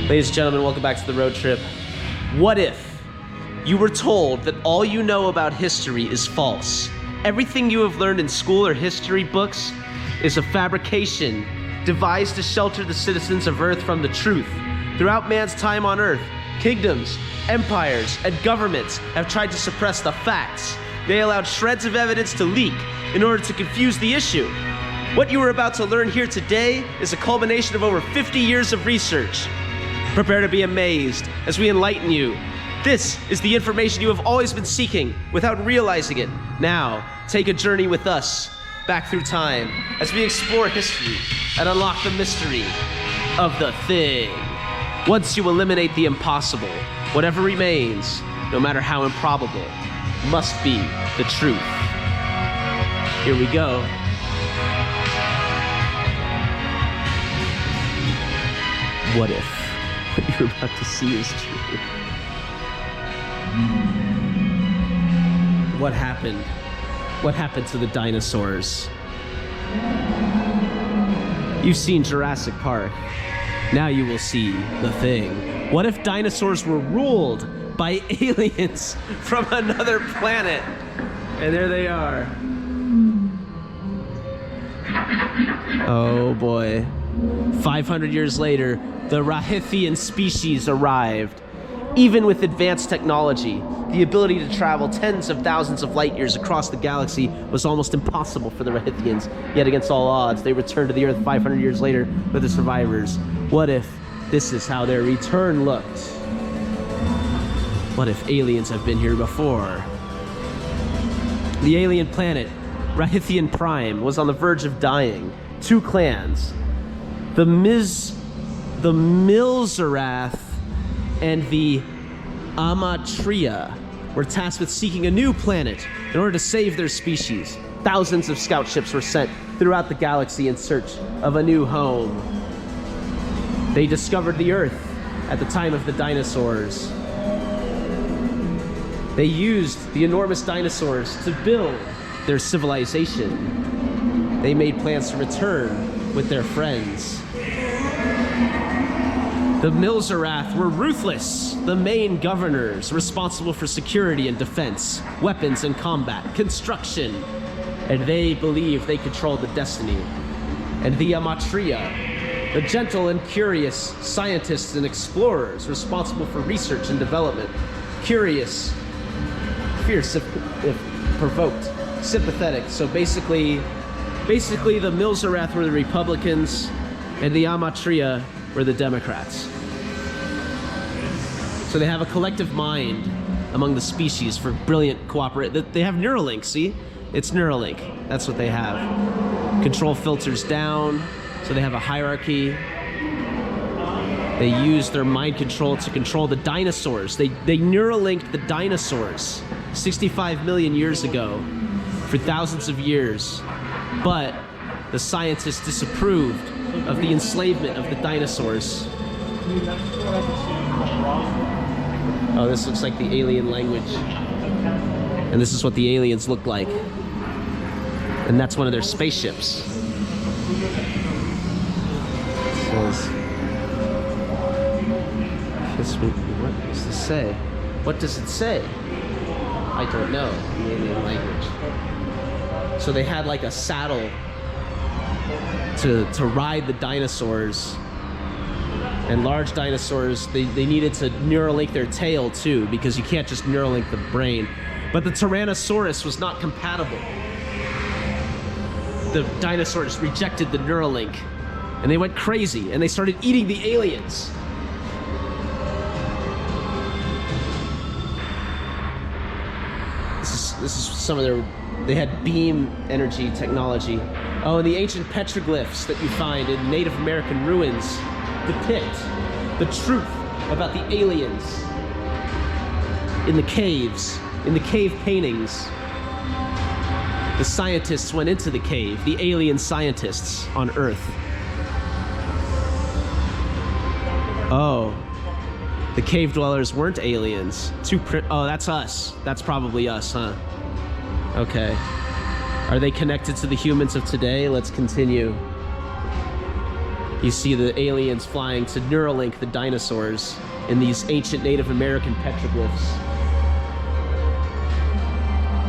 Ladies and gentlemen, welcome back to the road trip. What if you were told that all you know about history is false? Everything you have learned in school or history books is a fabrication devised to shelter the citizens of Earth from the truth. Throughout man's time on Earth, kingdoms, empires, and governments have tried to suppress the facts. They allowed shreds of evidence to leak in order to confuse the issue. What you are about to learn here today is a culmination of over 50 years of research. Prepare to be amazed as we enlighten you. This is the information you have always been seeking without realizing it. Now, take a journey with us back through time as we explore history and unlock the mystery of the thing. Once you eliminate the impossible, whatever remains, no matter how improbable, must be the truth. Here we go. What if what you're about to see is true? What happened? What happened to the dinosaurs? You've seen Jurassic Park. Now you will see the thing. What if dinosaurs were ruled by aliens from another planet? And there they are. Oh boy. 500 years later, the Rahithian species arrived. Even with advanced technology, the ability to travel tens of thousands of light years across the galaxy was almost impossible for the Rahithians. Yet against all odds, they returned to the Earth 500 years later with the survivors. What if this is how their return looked? What if aliens have been here before? The alien planet, Rahithian Prime, was on the verge of dying. Two clans, the Milzarath and the Amatria, were tasked with seeking a new planet in order to save their species. Thousands of scout ships were sent throughout the galaxy in search of a new home. They discovered the Earth at the time of the dinosaurs. They used the enormous dinosaurs to build their civilization. They made plans to return with their friends. The Milzarath were ruthless, the main governors responsible for security and defense, weapons and combat, construction, and they believed they controlled the destiny. And the Amatria, the gentle and curious scientists and explorers responsible for research and development, curious, fierce if provoked, sympathetic. So basically the Milzarath were the Republicans and the Amatria were the Democrats. So they have a collective mind among the species for brilliant cooperation. They have Neuralink, see? It's Neuralink. That's what they have. Control filters down, so they have a hierarchy. They use their mind control to control the dinosaurs. They Neuralinked the dinosaurs 65 million years ago for thousands of years. But the scientists disapproved of the enslavement of the dinosaurs. Oh, this looks like the alien language. And this is what the aliens look like. And that's one of their spaceships. What does this say? What does it say? I don't know, the alien language. So they had like a saddle to ride the dinosaurs. And large dinosaurs, they needed to Neuralink their tail too, because you can't just Neuralink the brain. But the Tyrannosaurus was not compatible. The dinosaurs rejected the Neuralink, and they went crazy, and they started eating the aliens. This is some of their, they had beam energy technology. Oh, and the ancient petroglyphs that you find in Native American ruins depict the truth about the aliens in the caves, in the cave paintings. The scientists went into the cave, the alien scientists on Earth. Oh, the cave dwellers weren't aliens. Oh, that's us. That's probably us, huh? Okay. Are they connected to the humans of today? Let's continue. You see the aliens flying to Neuralink the dinosaurs in these ancient Native American petroglyphs.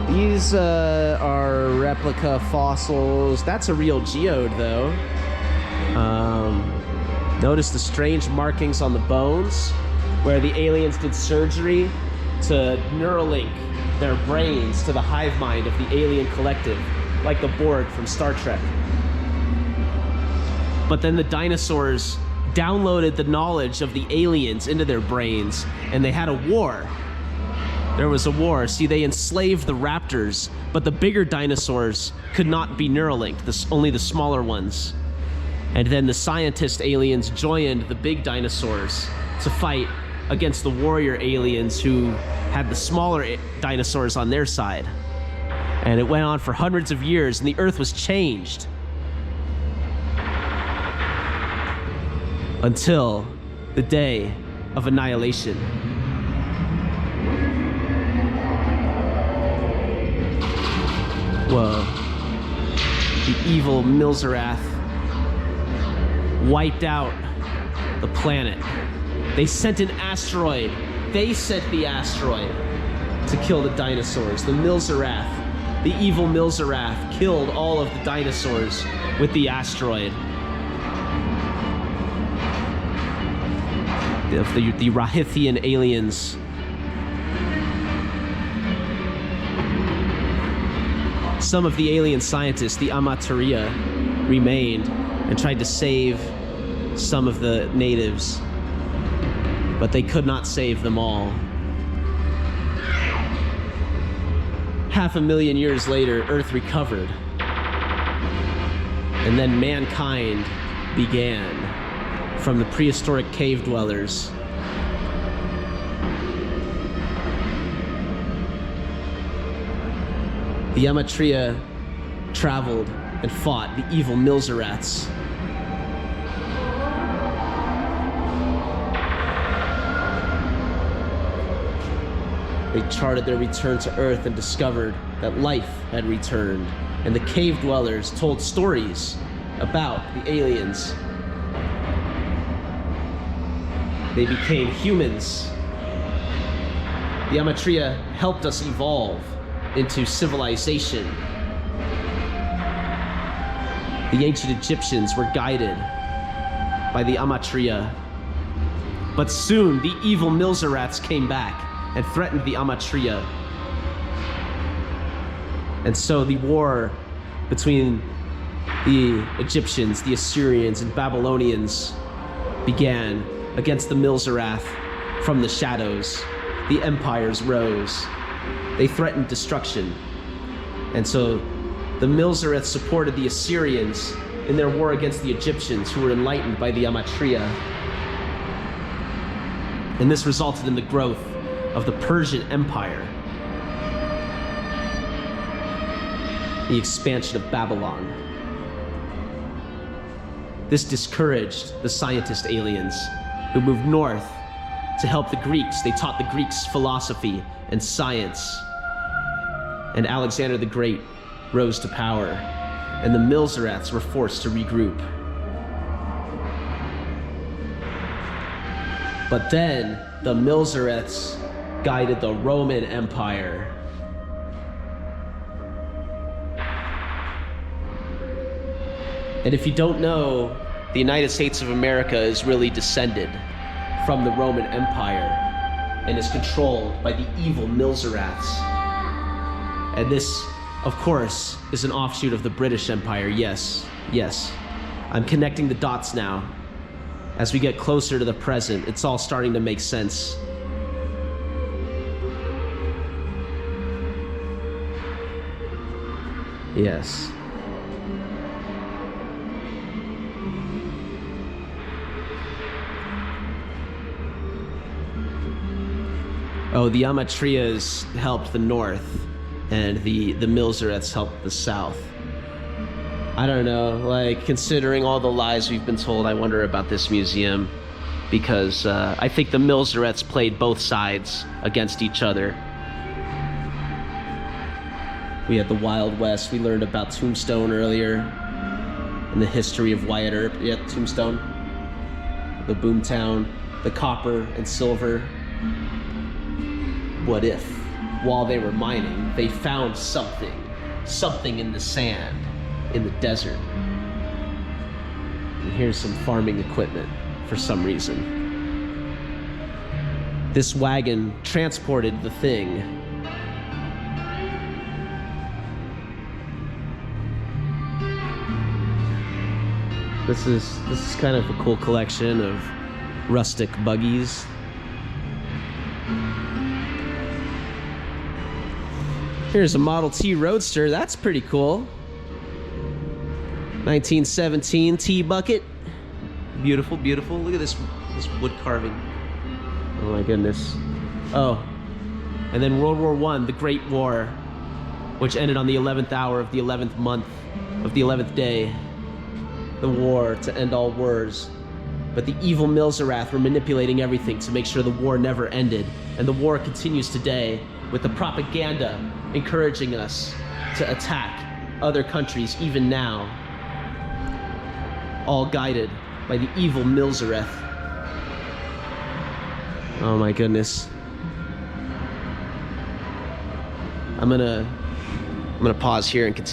These are replica fossils. That's a real geode, though. Notice the strange markings on the bones where the aliens did surgery to Neuralink their brains to the hive mind of the alien collective, like the Borg from Star Trek. But then the dinosaurs downloaded the knowledge of the aliens into their brains, and they had a war. There was a war. See, they enslaved the raptors, but the bigger dinosaurs could not be Neuralinked, only the smaller ones. And then the scientist aliens joined the big dinosaurs to fight against the warrior aliens who had the smaller dinosaurs on their side. And it went on for hundreds of years, and the Earth was changed. Until the day of annihilation. Whoa. The evil Milzerath wiped out the planet. They sent an asteroid. They sent the asteroid to kill the dinosaurs. The Milzerath, the evil Milzerath, killed all of the dinosaurs with the asteroid. The Rahithian aliens. Some of the alien scientists, the Amaterasu, remained and tried to save some of the natives, but they could not save them all. 500,000 years later, Earth recovered, and then mankind began from the prehistoric cave dwellers. The Amaterasu traveled and fought the evil Milzeraths. They charted their return to Earth and discovered that life had returned, and the cave dwellers told stories about the aliens. They became humans. The Amaterasu helped us evolve into civilization. The ancient Egyptians were guided by the Amaterasu. But soon, the evil Milzeraths came back and threatened the Amaterasu. And so the war between the Egyptians, the Assyrians, and Babylonians began against the Milzerath from the shadows. The empires rose. They threatened destruction. And so the Milzerath supported the Assyrians in their war against the Egyptians, who were enlightened by the Amaterasu. And this resulted in the growth of the Persian Empire, the expansion of Babylon. This discouraged the scientist aliens, who moved north to help the Greeks. They taught the Greeks philosophy and science. And Alexander the Great rose to power, and the Milzeraths were forced to regroup. But then the Milzeraths guided the Roman Empire. And if you don't know, the United States of America is really descended from the Roman Empire and is controlled by the evil Milzeraths. And this, of course, is an offshoot of the British Empire. Yes, yes. I'm connecting the dots now. As we get closer to the present, it's all starting to make sense. Yes. Oh, the Amatrias helped the north, and the Milzeraths helped the south. I don't know, like, considering all the lies we've been told, I wonder about this museum, because I think the Milzeraths played both sides against each other. We had the Wild West. We learned about Tombstone earlier. and the history of Wyatt Earp. Yeah, tombstone. The boomtown, the copper and silver. What if, while they were mining, they found something in the sand, in the desert? And here's some farming equipment for some reason. This wagon transported the thing. This is kind of a cool collection of rustic buggies. Here's a Model T Roadster. That's pretty cool. 1917 T-Bucket. Beautiful, beautiful. Look at this wood carving. Oh my goodness. Oh, and then World War I, the Great War, which ended on the 11th hour of the 11th month of the 11th day. The war to end all wars. But the evil Milzerath were manipulating everything to make sure the war never ended. And the war continues today with the propaganda encouraging us to attack other countries even now. All guided by the evil Milzerath. Oh my goodness. I'm gonna pause here and continue.